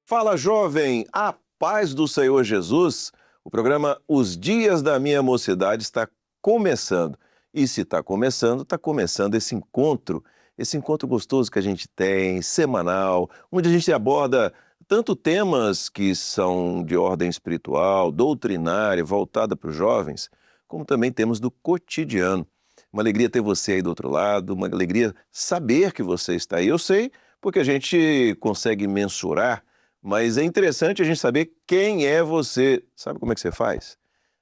Fala, jovem! A paz do Senhor Jesus. O programa Os Dias da Minha Mocidade está começando. E se está começando esse encontro gostoso que a gente tem, semanal, onde a gente aborda tanto temas que são de ordem espiritual, doutrinária, voltada para os jovens, como também temas do cotidiano. Uma alegria ter você aí do outro lado, uma alegria saber que você está aí. Eu sei, porque a gente consegue mensurar, mas é interessante a gente saber quem é você. Sabe como é que você faz?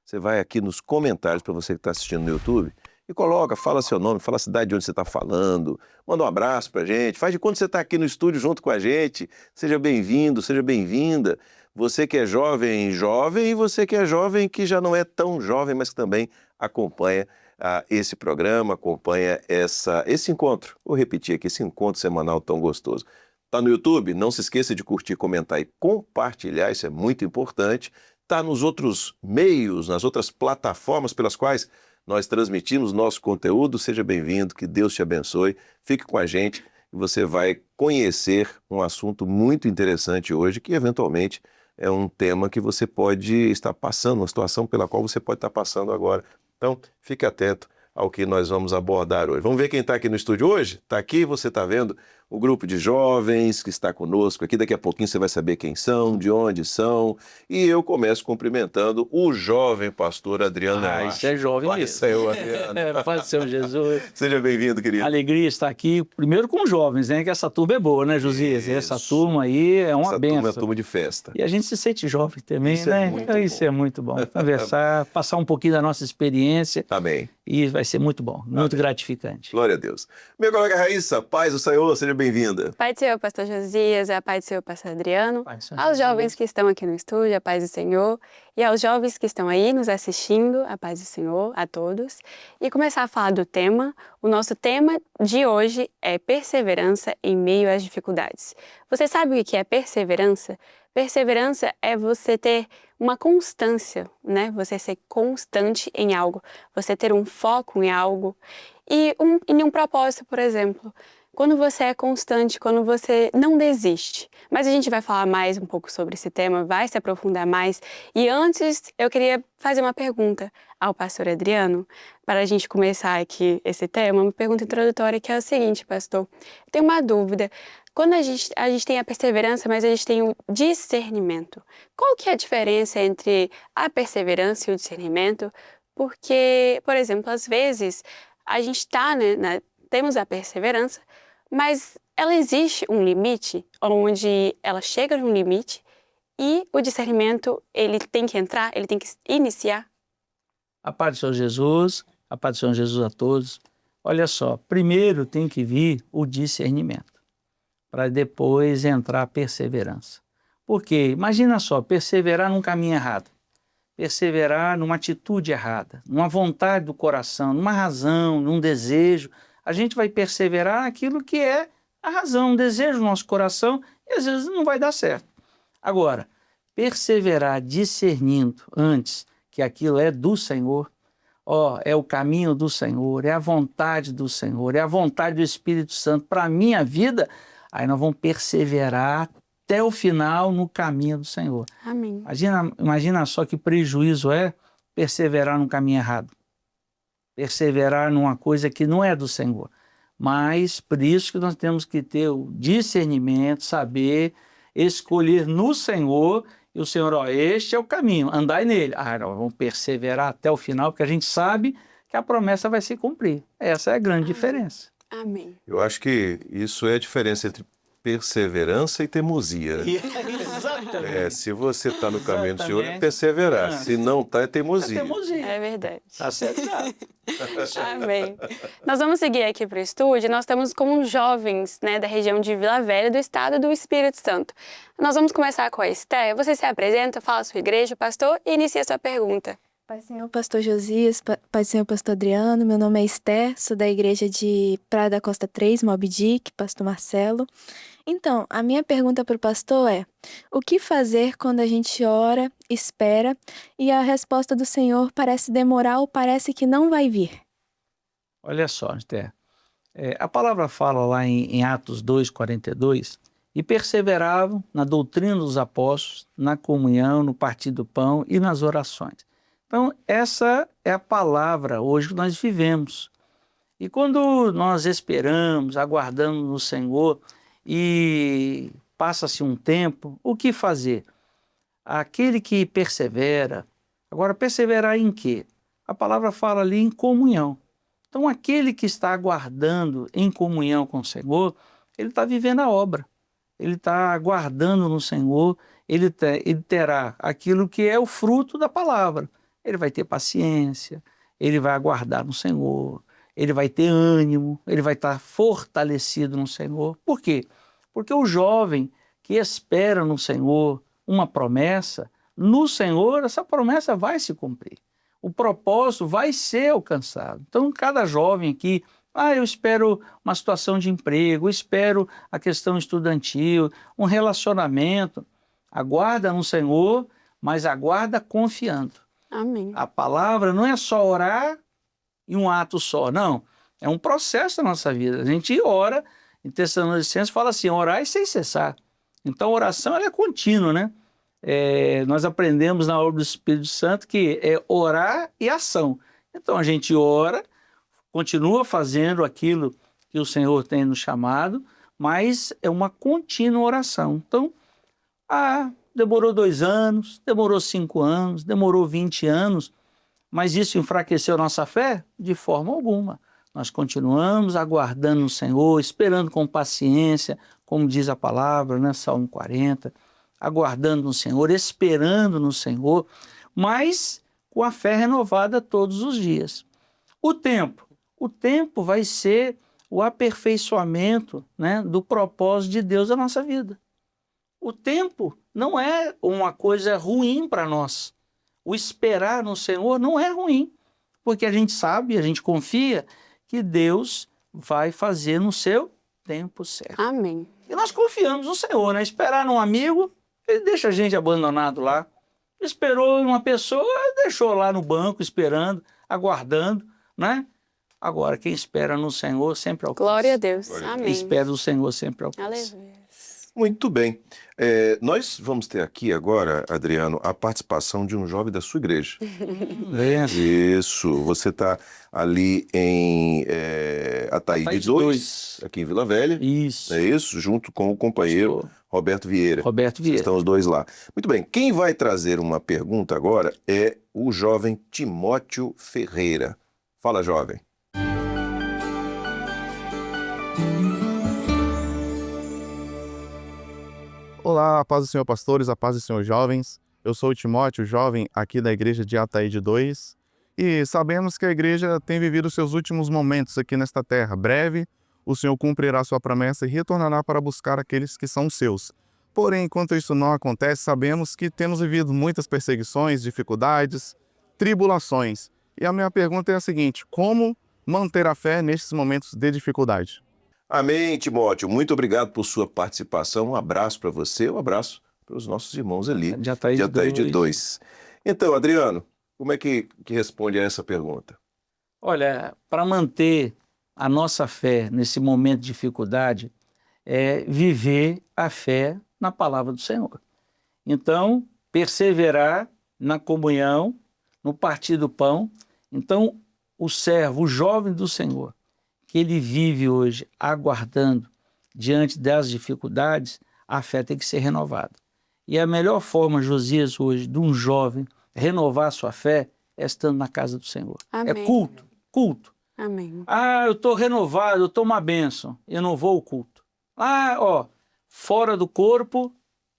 Você vai aqui nos comentários, para você que está assistindo no YouTube, e coloca, fala seu nome, fala a cidade de onde você está falando, manda um abraço para a gente, faz de conta que você está aqui no estúdio junto com a gente. Seja bem-vindo, seja bem-vinda. Você que é jovem, e você que é jovem que já não é tão jovem, mas que também acompanha esse programa, acompanha esse encontro. Vou repetir aqui, esse encontro semanal tão gostoso. Tá no YouTube? Não se esqueça de curtir, comentar e compartilhar, isso é muito importante. Tá nos outros meios, nas outras plataformas pelas quais nós transmitimos nosso conteúdo. Seja bem-vindo, que Deus te abençoe. Fique com a gente e você vai conhecer um assunto muito interessante hoje, que eventualmente é um tema que você pode estar passando, uma situação pela qual você pode estar passando agora. Então, fique atento ao que nós vamos abordar hoje. Vamos ver quem está aqui no estúdio hoje? Está aqui, você está vendo o grupo de jovens que está conosco aqui. Daqui a pouquinho você vai saber quem são, de onde são. E eu começo cumprimentando o jovem pastor Adriano. Isso é jovem Pai mesmo. Senhor, Adriano. Pai do Senhor Jesus. Seja bem-vindo, querido. Alegria estar aqui, primeiro com os jovens, né? Que essa turma é boa, né, Josias? Essa turma aí é uma benção. Essa turma é turma de festa. E a gente se sente jovem também, Isso né? é muito Isso bom. é muito bom. Conversar, passar um pouquinho da nossa experiência. Amém. E vai ser muito bom, muito gratificante. Glória a Deus. Minha colega Raíssa, paz do Senhor, seja bem-vinda. Paz do Senhor, pastor Josias, a paz do Senhor, pastor Adriano, Pai do Senhor aos Jesus. jovens que estão aqui no estúdio, a paz do Senhor, e aos jovens que estão aí nos assistindo, a paz do Senhor, a todos. E começar a falar do tema. O nosso tema de hoje é perseverança em meio às dificuldades. Você sabe o que é perseverança? Perseverança é você ter uma constância, né? Você ser constante em algo, você ter um foco em algo e em um propósito, por exemplo. Quando você é constante, quando você não desiste. Mas a gente vai falar mais um pouco sobre esse tema, vai se aprofundar mais. E antes, eu queria fazer uma pergunta ao pastor Adriano, para a gente começar aqui esse tema, uma pergunta introdutória que é o seguinte, pastor. Eu tenho uma dúvida. Quando a gente tem a perseverança, mas a gente tem o discernimento. Qual que é a diferença entre a perseverança e o discernimento? Porque, por exemplo, às vezes a gente está, temos a perseverança, mas ela existe um limite, onde ela chega num limite e o discernimento, ele tem que entrar, ele tem que iniciar. A paz do Senhor Jesus, a paz do Senhor Jesus a todos. Olha só, primeiro tem que vir o discernimento, para depois entrar a perseverança. Por quê? Imagina só, perseverar num caminho errado, perseverar numa atitude errada, numa vontade do coração, numa razão, num desejo. A gente vai perseverar naquilo que é a razão, um desejo do nosso coração, e às vezes não vai dar certo. Agora, perseverar discernindo antes que aquilo é do Senhor, é o caminho do Senhor, é a vontade do Senhor, é a vontade do Espírito Santo para a minha vida, aí nós vamos perseverar até o final no caminho do Senhor. Amém. Imagina só que prejuízo é perseverar no caminho errado. Perseverar numa coisa que não é do Senhor. Mas por isso que nós temos que ter o discernimento, saber escolher no Senhor, e o Senhor, este é o caminho, andai nele. Nós vamos perseverar até o final, porque a gente sabe que a promessa vai se cumprir. Essa é a grande diferença. Amém. Eu acho que isso é a diferença entre perseverança e teimosia. Exatamente. Se você está no caminho do Senhor, é perseverar. Se não está, é teimosia. É verdade. Está acertado. Amém. Nós vamos seguir aqui para o estúdio. Nós estamos com jovens, da região de Vila Velha, do estado do Espírito Santo. Nós vamos começar com a Esté. Você se apresenta, fala a sua igreja, pastor, e inicia a sua pergunta. Pai do Senhor, pastor Josias, Pai do Senhor, pastor Adriano, meu nome é Esté, sou da igreja de Praia da Costa 3, Moby Dick, pastor Marcelo. Então, a minha pergunta para o pastor é: o que fazer quando a gente ora, espera e a resposta do Senhor parece demorar ou parece que não vai vir? Olha só, Esté. A palavra fala lá em Atos 2:42 e perseveravam na doutrina dos apóstolos, na comunhão, no partir do pão e nas orações. Então, essa é a palavra hoje que nós vivemos. E quando nós esperamos, aguardamos no Senhor e passa-se um tempo, o que fazer? Aquele que persevera, agora perseverar em quê? A palavra fala ali em comunhão. Então, aquele que está aguardando em comunhão com o Senhor, ele está vivendo a obra. Ele está aguardando no Senhor, ele terá aquilo que é o fruto da palavra. Ele vai ter paciência, ele vai aguardar no Senhor, ele vai ter ânimo, ele vai estar fortalecido no Senhor. Por quê? Porque o jovem que espera no Senhor uma promessa, no Senhor essa promessa vai se cumprir. O propósito vai ser alcançado. Então, cada jovem aqui, eu espero uma situação de emprego, eu espero a questão estudantil, um relacionamento. Aguarda no Senhor, mas aguarda confiando. Amém. A palavra não é só orar em um ato só, não. É um processo da nossa vida. A gente ora, em Tessalonicenses fala assim, orar sem cessar. Então, a oração ela é contínua, né? Nós aprendemos na obra do Espírito Santo que é orar e ação. Então, a gente ora, continua fazendo aquilo que o Senhor tem nos chamado, mas é uma contínua oração. Então, demorou 2 anos, demorou 5 anos, demorou 20 anos, mas isso enfraqueceu a nossa fé? De forma alguma. Nós continuamos aguardando no Senhor, esperando com paciência, como diz a palavra, né? Salmo 40, aguardando no Senhor, esperando no Senhor, mas com a fé renovada todos os dias. O tempo vai ser o aperfeiçoamento, né, do propósito de Deus na nossa vida. O tempo não é uma coisa ruim para nós. O esperar no Senhor não é ruim, porque a gente sabe, a gente confia que Deus vai fazer no seu tempo certo. Amém. E nós confiamos no Senhor, né? Esperar num amigo, ele deixa a gente abandonado lá. Esperou uma pessoa, deixou lá no banco, esperando, aguardando, né? Agora, quem espera no Senhor sempre alcança. Glória a Deus. Glória a Deus. Amém. Quem espera no Senhor sempre alcança. Aleluia. Muito bem. Nós vamos ter aqui agora, Adriano, a participação de um jovem da sua igreja. Isso. Você está ali em Ataíde 2, aqui em Vila Velha. Isso. É isso? Junto com o companheiro Pastor Roberto Vieira. Roberto Vieira. Estão os dois lá. Muito bem. Quem vai trazer uma pergunta agora é o jovem Timóteo Ferreira. Fala, jovem. Olá, a paz do Senhor, pastores, a paz do Senhor, jovens. Eu sou o Timóteo, jovem aqui da igreja de Ataíde 2, e sabemos que a igreja tem vivido seus últimos momentos aqui nesta terra. Breve, o Senhor cumprirá sua promessa e retornará para buscar aqueles que são seus. Porém, enquanto isso não acontece, sabemos que temos vivido muitas perseguições, dificuldades, tribulações. E a minha pergunta é a seguinte: como manter a fé nesses momentos de dificuldade? Amém, Timóteo. Muito obrigado por sua participação. Um abraço para você, um abraço para os nossos irmãos ali De Ataíde de Ataíde 2. 2. Então, Adriano, como é que responde a essa pergunta? Olha, para manter a nossa fé nesse momento de dificuldade, é viver a fé na palavra do Senhor. Então, perseverar na comunhão, no partir do pão. Então, o servo, o jovem do Senhor, que ele vive hoje aguardando diante das dificuldades, a fé tem que ser renovada. E a melhor forma, Josias, hoje, de um jovem renovar a sua fé é estando na casa do Senhor. Amém. É culto. Amém. Eu estou renovado, eu estou uma bênção, eu não vou ao culto. Fora do corpo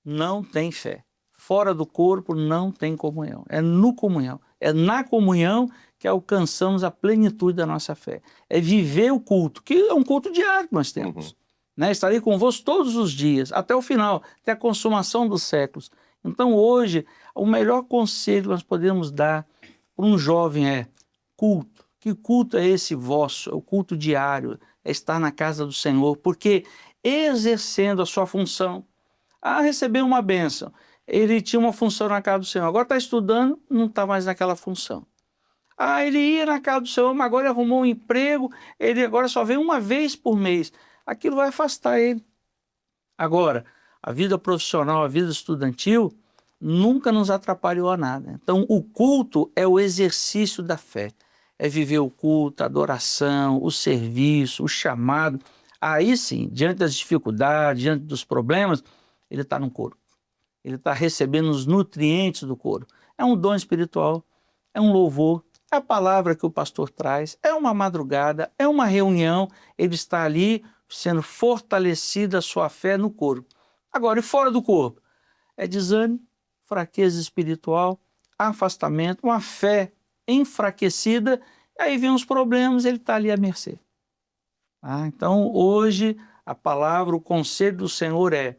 não tem fé. Fora do corpo não tem comunhão. É no comunhão. É na comunhão que alcançamos a plenitude da nossa fé. É viver o culto, que é um culto diário que nós temos. Né? Estarei convosco todos os dias, até o final, até a consumação dos séculos. Então hoje, o melhor conselho que nós podemos dar para um jovem é culto. Que culto é esse vosso? É o culto diário, é estar na casa do Senhor, porque exercendo a sua função, recebeu uma bênção, ele tinha uma função na casa do Senhor, agora está estudando, não está mais naquela função. Ele ia na casa do Senhor, mas agora ele arrumou um emprego, ele agora só vem uma vez por mês. Aquilo vai afastar ele. Agora, a vida profissional, a vida estudantil, nunca nos atrapalhou a nada. Então, o culto é o exercício da fé. É viver o culto, a adoração, o serviço, o chamado. Aí sim, diante das dificuldades, diante dos problemas, ele está no coro. Ele está recebendo os nutrientes do coro. É um dom espiritual, é um louvor, é a palavra que o pastor traz, é uma madrugada, é uma reunião, ele está ali sendo fortalecida a sua fé no corpo. Agora, e fora do corpo? É desânimo, fraqueza espiritual, afastamento, uma fé enfraquecida, aí vem os problemas, ele está ali à mercê. Então, hoje, a palavra, o conselho do Senhor é: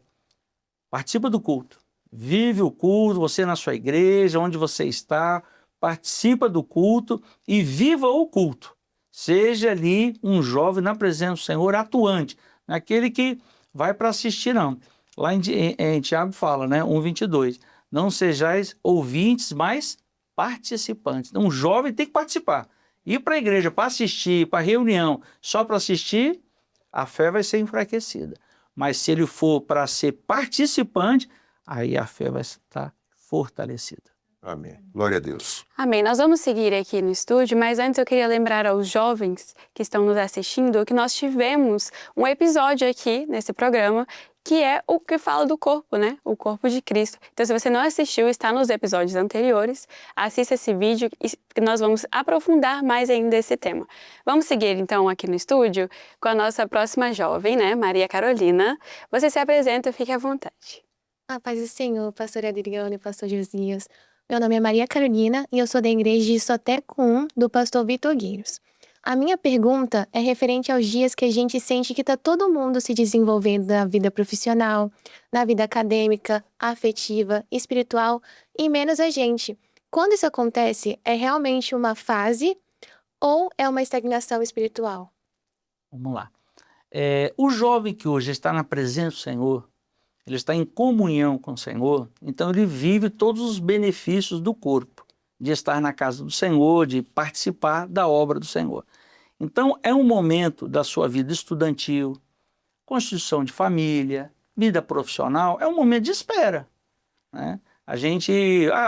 participa do culto, vive o culto, você na sua igreja, onde você está, participa do culto e viva o culto. Seja ali um jovem na presença do Senhor atuante, naquele que vai para assistir, não. Lá em Tiago fala, né, 1:22, não sejais ouvintes, mas participantes. Então, um jovem tem que participar. Ir para a igreja para assistir, para reunião, só para assistir, a fé vai ser enfraquecida. Mas se ele for para ser participante, aí a fé vai estar fortalecida. Amém. Glória a Deus. Amém. Nós vamos seguir aqui no estúdio, mas antes eu queria lembrar aos jovens que estão nos assistindo que nós tivemos um episódio aqui nesse programa que é o que fala do corpo, né? O corpo de Cristo. Então, se você não assistiu, está nos episódios anteriores, assista esse vídeo e nós vamos aprofundar mais ainda esse tema. Vamos seguir, então, aqui no estúdio com a nossa próxima jovem, né? Maria Carolina. Você se apresenta, fique à vontade. A paz do Senhor, pastor Adriano e pastor Josias. Meu nome é Maria Carolina e eu sou da igreja de Soteco 1, do pastor Vitor Gueiros. A minha pergunta é referente aos dias que a gente sente que está todo mundo se desenvolvendo na vida profissional, na vida acadêmica, afetiva, espiritual e menos a gente. Quando isso acontece, é realmente uma fase ou é uma estagnação espiritual? Vamos lá. O jovem que hoje está na presença do Senhor, ele está em comunhão com o Senhor, então ele vive todos os benefícios do corpo, de estar na casa do Senhor, de participar da obra do Senhor. Então, é um momento da sua vida estudantil, constituição de família, vida profissional, é um momento de espera, né? A gente,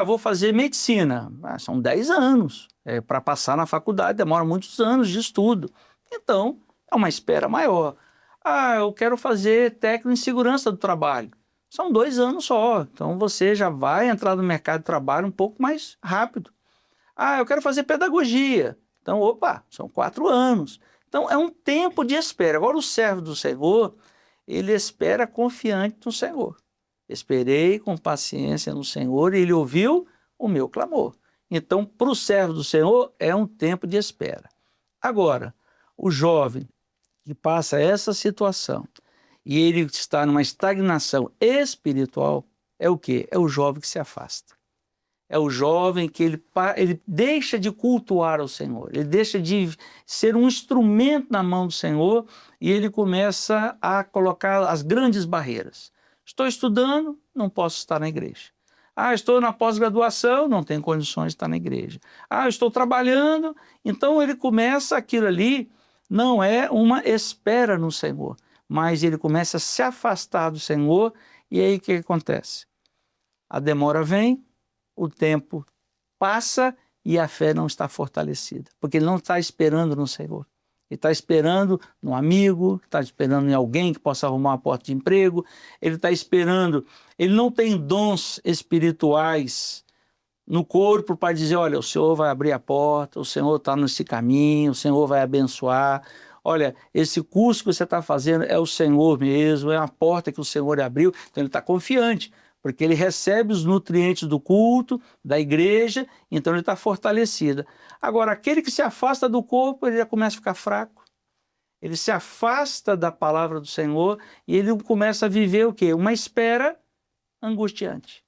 vou fazer medicina, são 10 anos, para passar na faculdade, demora muitos anos de estudo. Então, é uma espera maior. Eu quero fazer técnico em segurança do trabalho. São 2 anos só, então você já vai entrar no mercado de trabalho um pouco mais rápido. Eu quero fazer pedagogia. Então, são 4 anos. Então, é um tempo de espera. Agora, o servo do Senhor, ele espera confiante no Senhor. Esperei com paciência no Senhor e ele ouviu o meu clamor. Então, para o servo do Senhor, é um tempo de espera. Agora, o jovem que passa essa situação e ele está numa estagnação espiritual, é o quê? É o jovem que se afasta. É o jovem que ele deixa de cultuar ao Senhor, ele deixa de ser um instrumento na mão do Senhor e ele começa a colocar as grandes barreiras. Estou estudando, não posso estar na igreja. Estou na pós-graduação, não tenho condições de estar na igreja. Estou trabalhando, então ele começa aquilo ali, não é uma espera no Senhor, mas ele começa a se afastar do Senhor e aí o que acontece? A demora vem, o tempo passa e a fé não está fortalecida, porque ele não está esperando no Senhor. Ele está esperando num amigo, está esperando em alguém que possa arrumar uma porta de emprego, ele está esperando, ele não tem dons espirituais no corpo para dizer, olha, o Senhor vai abrir a porta, o Senhor está nesse caminho, o Senhor vai abençoar. Olha, esse curso que você está fazendo é o Senhor mesmo, é a porta que o Senhor abriu. Então ele está confiante, porque ele recebe os nutrientes do culto, da igreja, então ele está fortalecido. Agora, aquele que se afasta do corpo, ele já começa a ficar fraco. Ele se afasta da palavra do Senhor e ele começa a viver o quê? Uma espera angustiante.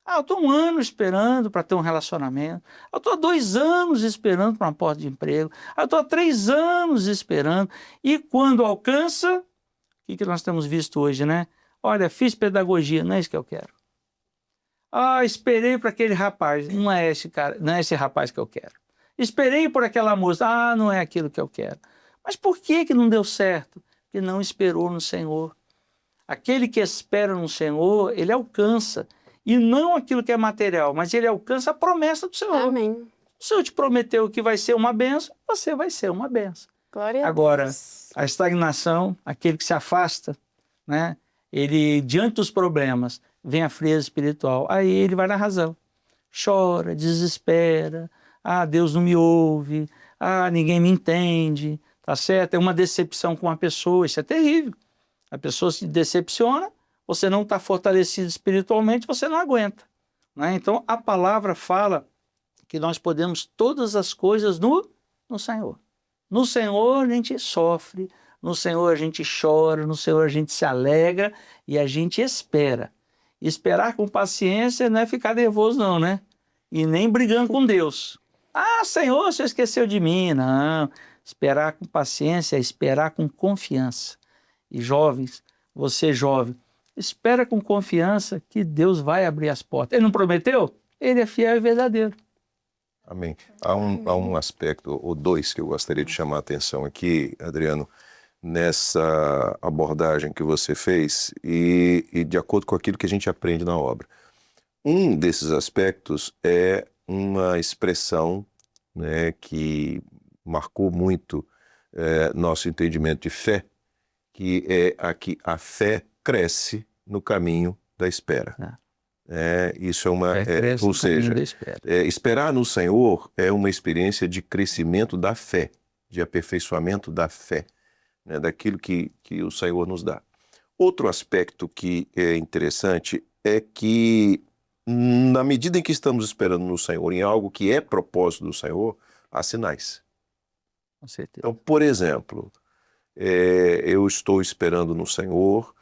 Eu estou 1 ano esperando para ter um relacionamento. Eu estou há 2 anos esperando para uma porta de emprego. Eu estou há 3 anos esperando. E quando alcança, o que nós temos visto hoje, né? Olha, fiz pedagogia, não é isso que eu quero. Esperei para aquele rapaz, não é esse cara, não é esse rapaz que eu quero. Esperei por aquela moça, não é aquilo que eu quero. Mas por que não deu certo? Porque não esperou no Senhor. Aquele que espera no Senhor, ele alcança. E não aquilo que é material, mas ele alcança a promessa do Senhor. Amém. O Senhor te prometeu que vai ser uma bênção, você vai ser uma bênção. Glória a Agora, Deus. a estagnação, aquele que se afasta, né? Ele, diante dos problemas, vem a frieza espiritual. Aí ele vai na razão. Chora, desespera. Ah, Deus não me ouve. Ah, ninguém me entende. Tá certo? É uma decepção com uma pessoa. Isso é terrível. A pessoa se decepciona, você não está fortalecido espiritualmente, você não aguenta. Né? Então, a palavra fala que nós podemos todas as coisas no Senhor. No Senhor a gente sofre, no Senhor a gente chora, no Senhor a gente se alegra e a gente espera. Esperar com paciência não é ficar nervoso não, né? E nem brigando com Deus. Ah, Senhor, você esqueceu de mim. Não. Esperar com paciência é esperar com confiança. E jovens, você jovem, espera com confiança que Deus vai abrir as portas. Ele não prometeu? Ele é fiel e verdadeiro. Amém. Há um aspecto, ou dois, que eu gostaria de chamar a atenção aqui, Adriano, nessa abordagem que você fez e de acordo com aquilo que a gente aprende na obra. Um desses aspectos é uma expressão, né, que marcou muito nosso entendimento de fé, que é a que a fé cresce no caminho da espera. Isso é uma... ou seja, esperar no Senhor é uma experiência de crescimento da fé, de aperfeiçoamento da fé, né, daquilo que o Senhor nos dá. Outro aspecto que é interessante é que, na medida em que estamos esperando no Senhor, em algo que é propósito do Senhor, há sinais. Com certeza. Então, por exemplo, eu estou esperando no Senhor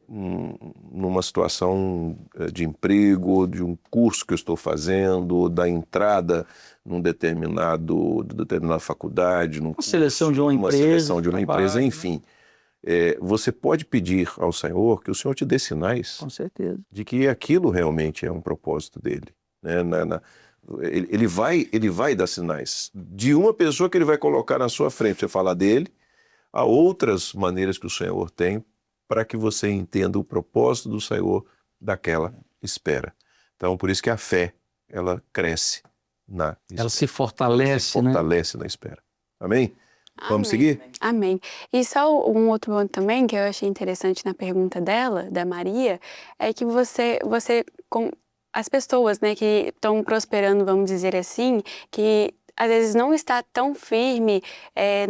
numa situação de emprego, de um curso que eu estou fazendo, da entrada numa determinada faculdade, Uma seleção de uma empresa, enfim. Você pode pedir ao Senhor que o Senhor te dê sinais com certeza, de que aquilo realmente é um propósito dele. Né? Ele vai dar sinais de uma pessoa que ele vai colocar na sua frente. Você falar dele, há outras maneiras que o Senhor tem para que você entenda o propósito do Senhor daquela espera. Então, por isso que a fé, ela cresce na espera. Ela se fortalece, na espera. Amém? Vamos seguir? Amém. E só um outro ponto também que eu achei interessante na pergunta dela, da Maria, é que as pessoas, né, que estão prosperando, vamos dizer assim, que às vezes não está tão firme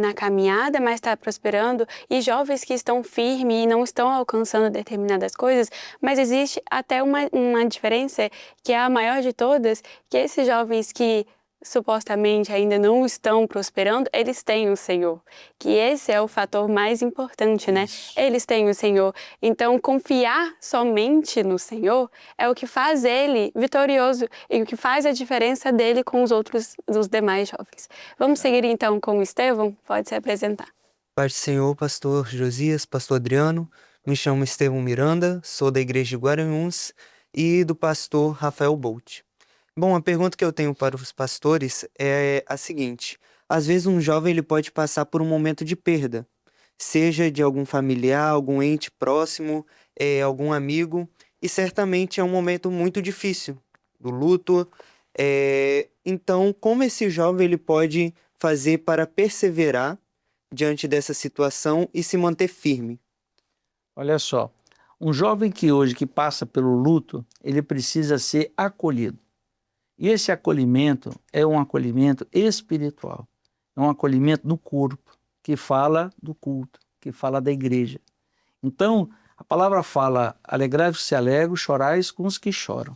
na caminhada, mas está prosperando, e jovens que estão firmes e não estão alcançando determinadas coisas, mas existe até uma diferença, que é a maior de todas, que esses jovens que supostamente ainda não estão prosperando, eles têm o Senhor, que esse é o fator mais importante, né? Eles têm o Senhor. Então, confiar somente no Senhor é o que faz ele vitorioso e o que faz a diferença dele com os demais jovens. Vamos seguir então com o Estevão? Pode se apresentar. Paz do Senhor, pastor Josias, pastor Adriano. Me chamo Estevão Miranda, sou da igreja de Guaranhuns e do pastor Rafael Bolt. Bom, a pergunta que eu tenho para os pastores é a seguinte: às vezes um jovem ele pode passar por um momento de perda, seja de algum familiar, algum ente próximo, algum amigo, e certamente é um momento muito difícil, do luto. Então, como esse jovem ele pode fazer para perseverar diante dessa situação e se manter firme? Olha só, um jovem que hoje passa pelo luto, ele precisa ser acolhido. E esse acolhimento é um acolhimento espiritual, é um acolhimento no corpo, que fala do culto, que fala da igreja. Então, a palavra fala, alegrai-vos se alegro, chorais com os que choram.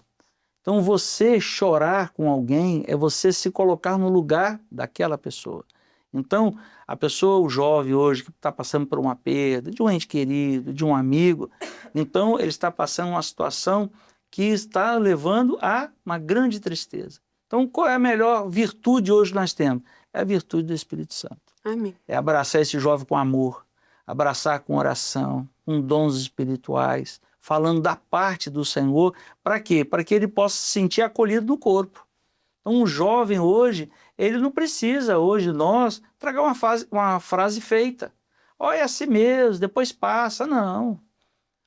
Então, você chorar com alguém é você se colocar no lugar daquela pessoa. Então, a pessoa, o jovem hoje, que está passando por uma perda, de um ente querido, de um amigo, então ele está passando uma situação que está levando a uma grande tristeza. Então, qual é a melhor virtude hoje que nós temos? É a virtude do Espírito Santo. Amém. É abraçar esse jovem com amor, abraçar com oração, com dons espirituais, falando da parte do Senhor. Para quê? Para que ele possa se sentir acolhido no corpo. Então, um jovem hoje, ele não precisa hoje tragar uma frase feita. Olha, é assim mesmo, depois passa. Não.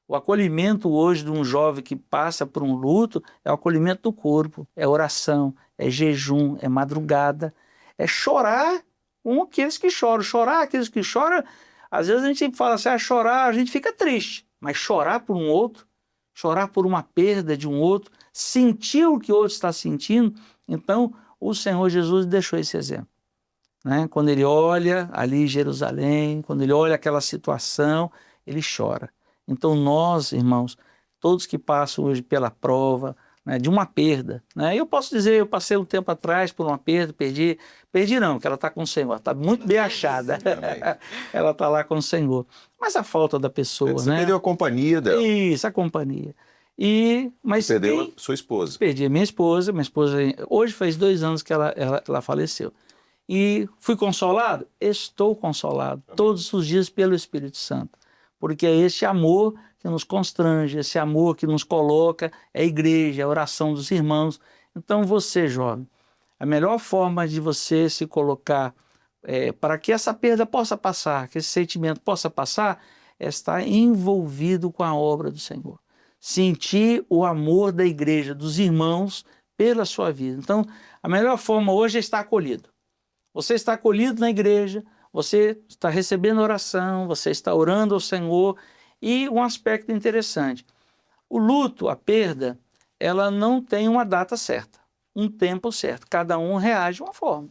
O acolhimento hoje de um jovem que passa por um luto é o acolhimento do corpo, é oração, é jejum, é madrugada, é chorar com aqueles que choram. Chorar aqueles que choram, às vezes a gente fala assim, chorar, a gente fica triste, mas chorar por um outro, chorar por uma perda de um outro, sentir o que o outro está sentindo, então o Senhor Jesus deixou esse exemplo. Né? Quando ele olha ali Jerusalém, quando ele olha aquela situação, ele chora. Então nós, irmãos, todos que passam hoje pela prova, né, de uma perda, né? Eu posso dizer, eu passei um tempo atrás por uma perda, perdi não, que ela está com o Senhor, está muito bem achada, ela está lá com o Senhor. Mas a falta da pessoa, Você né? perdeu a companhia dela. Isso, a companhia. Mas Você perdeu a sua esposa. Perdi a minha esposa hoje faz 2 anos que ela faleceu. E fui consolado? Estou consolado todos os dias pelo Espírito Santo. Porque é esse amor que nos constrange, esse amor que nos coloca, é a igreja, é a oração dos irmãos. Então você, jovem, a melhor forma de você se colocar para que essa perda possa passar, que esse sentimento possa passar, é estar envolvido com a obra do Senhor. Sentir o amor da igreja, dos irmãos, pela sua vida. Então, a melhor forma hoje é estar acolhido. Você está acolhido na igreja, você está recebendo oração, você está orando ao Senhor. E um aspecto interessante, o luto, a perda, ela não tem uma data certa, um tempo certo. Cada um reage de uma forma.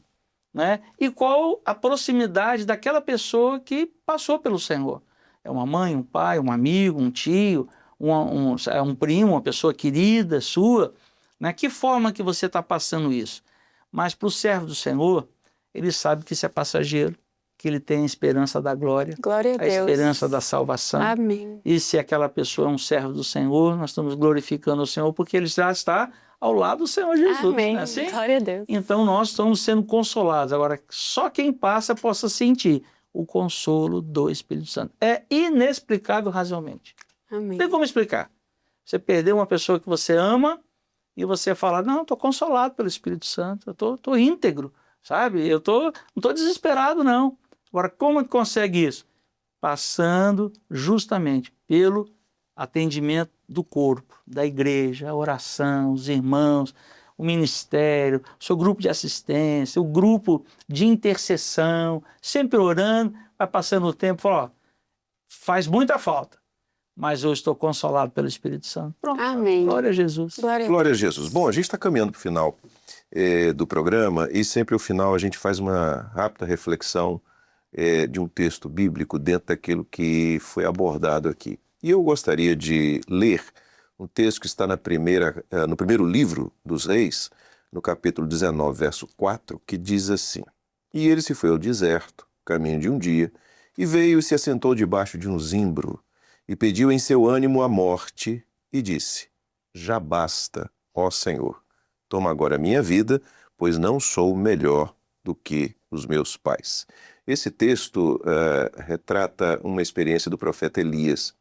Né? E qual a proximidade daquela pessoa que passou pelo Senhor? É uma mãe, um pai, um amigo, um tio, um primo, uma pessoa querida sua? Né? Que forma que você está passando isso? Mas para o servo do Senhor, ele sabe que isso é passageiro, que ele tem a esperança da glória, Glória a Deus. esperança da salvação. Amém. E se aquela pessoa é um servo do Senhor, nós estamos glorificando o Senhor, porque ele já está ao lado do Senhor Jesus. Amém. Não é assim? Glória a Deus. Então nós estamos sendo consolados. Agora, só quem passa possa sentir o consolo do Espírito Santo. É inexplicável razoavelmente. Amém. Não tem como explicar. Você perdeu uma pessoa que você ama e você fala, não, estou consolado pelo Espírito Santo, eu estou íntegro, sabe? Eu não estou desesperado, não. Agora, como é que consegue isso? Passando justamente pelo atendimento do corpo, da igreja, a oração, os irmãos, o ministério, o seu grupo de assistência, o grupo de intercessão, sempre orando, vai passando o tempo, fala, ó, faz muita falta, mas eu estou consolado pelo Espírito Santo. Pronto. Amém. Glória a Jesus. Glória a Jesus. Bom, a gente está caminhando para o final do programa e sempre ao final a gente faz uma rápida reflexão de um texto bíblico dentro daquilo que foi abordado aqui. E eu gostaria de ler um texto que está no primeiro livro dos Reis, no capítulo 19, verso 4, que diz assim: E ele se foi ao deserto, caminho de um dia, e veio e se assentou debaixo de um zimbro, e pediu em seu ânimo a morte, e disse: Já basta, ó Senhor, toma agora a minha vida, pois não sou melhor do que os meus pais. Esse texto retrata uma experiência do profeta Elias.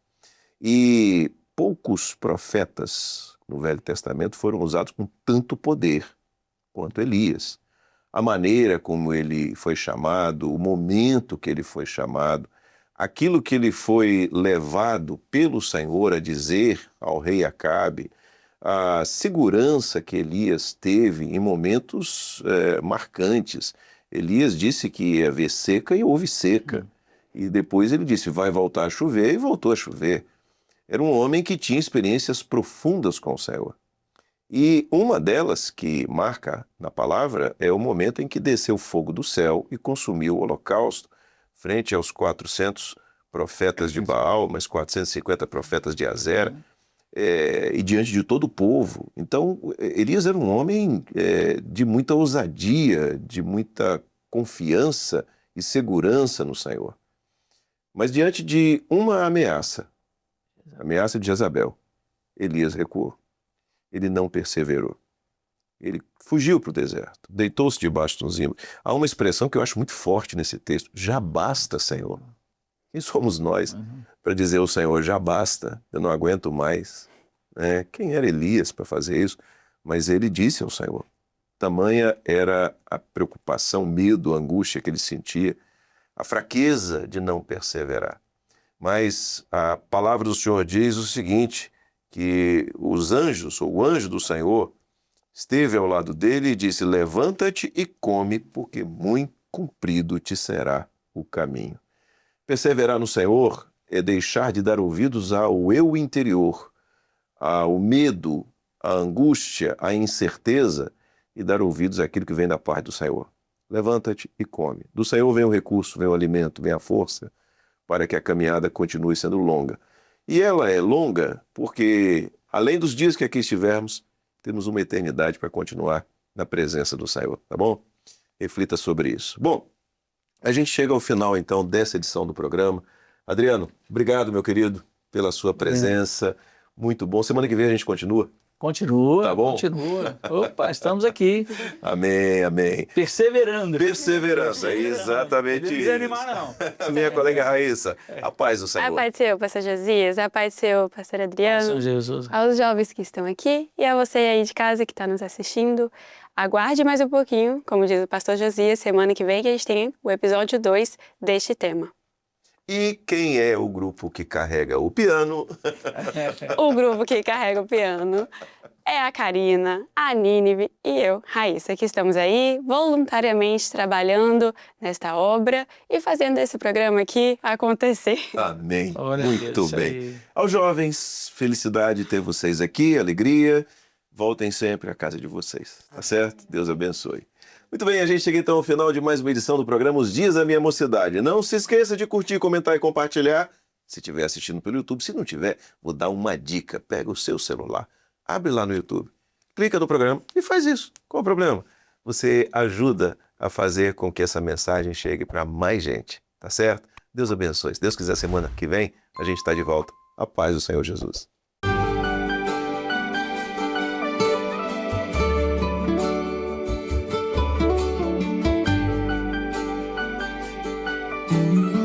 E poucos profetas no Velho Testamento foram usados com tanto poder quanto Elias. A maneira como ele foi chamado, o momento que ele foi chamado, aquilo que ele foi levado pelo Senhor a dizer ao rei Acabe, a segurança que Elias teve em momentos marcantes. Elias disse que ia haver seca e houve seca. E depois ele disse, vai voltar a chover, e voltou a chover. Era um homem que tinha experiências profundas com o Senhor. E uma delas que marca na palavra é o momento em que desceu fogo do céu e consumiu o holocausto, frente aos 400 profetas de Baal, mais 450 profetas de Azera, e diante de todo o povo. Então, Elias era um homem de muita ousadia, de muita confiança e segurança no Senhor. Mas diante de uma ameaça de Jezabel, Elias recuou. Ele não perseverou. Ele fugiu para o deserto, deitou-se debaixo de um zimbro. Há uma expressão que eu acho muito forte nesse texto: já basta, Senhor. Quem somos nós para dizer ao Senhor, já basta, eu não aguento mais? Quem era Elias para fazer isso? Mas ele disse ao Senhor. Tamanha era a preocupação, medo, a angústia que ele sentia, a fraqueza de não perseverar. mas a palavra do Senhor diz o seguinte, que os anjos, ou o anjo do Senhor, esteve ao lado dele e disse: levanta-te e come, porque muito comprido te será o caminho. Perseverar no Senhor é deixar de dar ouvidos ao eu interior, ao medo, à angústia, à incerteza, e dar ouvidos àquilo que vem da parte do Senhor. Levanta-te e come. Do Senhor vem o recurso, vem o alimento, vem a força, para que a caminhada continue sendo longa. E ela é longa porque, além dos dias que aqui estivermos, temos uma eternidade para continuar na presença do Senhor, tá bom? Reflita sobre isso. Bom, a gente chega ao final, então, dessa edição do programa. Adriano, obrigado, meu querido, pela sua presença. Muito bom. Semana que vem a gente continua. Continua, Tá bom? continua. Opa, estamos aqui, Amém, amém. perseverando. Perseverança, exatamente Não isso. desanimar, não. A minha colega Raíssa, a paz do A Senhor. paz do Senhor, pastor Josias, a paz do Senhor, pastor São Adriano, Jesus. aos jovens que estão aqui e a você aí de casa que está nos assistindo. Aguarde mais um pouquinho, como diz o pastor Josias, semana que vem que a gente tem o episódio 2 deste tema. E quem é o grupo que carrega o piano? O grupo que carrega o piano é a Karina, a Nínive e eu, Raíssa, que estamos aí voluntariamente trabalhando nesta obra e fazendo esse programa aqui acontecer. Amém. Olha, Muito isso bem. aí. Aos jovens, felicidade ter vocês aqui, alegria. Voltem sempre à casa de vocês, tá certo? Deus abençoe. Muito bem, a gente chega então ao final de mais uma edição do programa Os Dias da Minha Mocidade. Não se esqueça de curtir, comentar e compartilhar. Se estiver assistindo pelo YouTube, se não tiver, vou dar uma dica. Pega o seu celular, abre lá no YouTube, clica no programa e faz isso. Qual o problema? Você ajuda a fazer com que essa mensagem chegue para mais gente, tá certo? Deus abençoe. Se Deus quiser, semana que vem, a gente está de volta. A paz do Senhor Jesus. Música